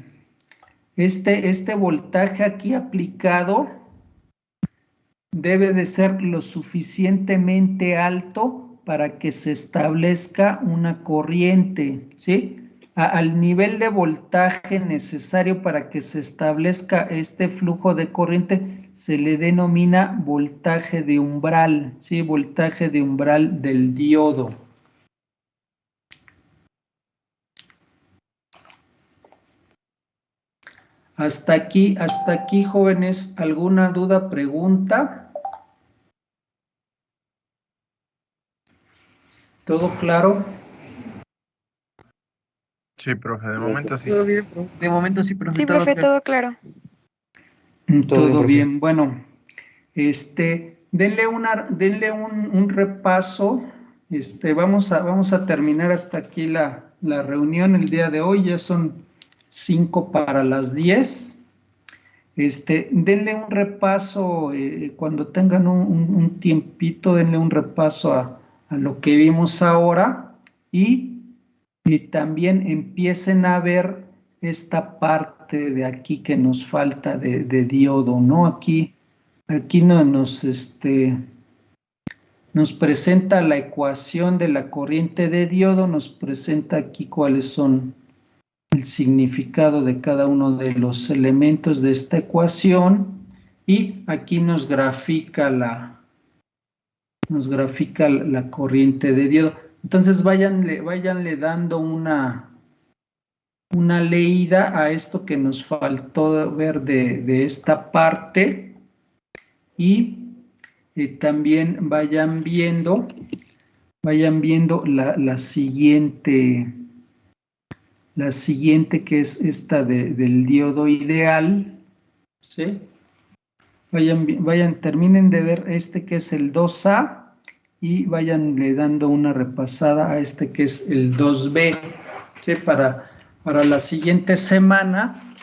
este voltaje aquí aplicado debe de ser lo suficientemente alto para que se establezca una corriente, ¿sí? Al nivel de voltaje necesario para que se establezca este flujo de corriente se le denomina voltaje de umbral, ¿sí? Voltaje de umbral del diodo. Hasta aquí, jóvenes, ¿alguna duda, pregunta? ¿Todo claro? Sí, profe, de momento sí. Todo bien, profe. De momento sí, profe. Sí, profe, todo claro. Todo bien, bueno, denle un repaso, vamos a terminar hasta aquí la reunión el día de hoy, ya son 5 para las 10. Denle un repaso, cuando tengan un tiempito, denle un repaso a lo que vimos ahora, y también empiecen a ver esta parte de aquí que nos falta de diodo, ¿no? Aquí nos presenta la ecuación de la corriente de diodo, nos presenta aquí cuáles son el significado de cada uno de los elementos de esta ecuación, y aquí nos grafica la corriente de diodo. Entonces váyanle dando una leída a esto que nos faltó ver de esta parte, y también vayan viendo vayan viendo la siguiente que es esta del diodo ideal, ¿sí? Terminen de ver este que es el 2A y vayanle dando una repasada a este que es el 2B, ¿sí? Para la siguiente semana,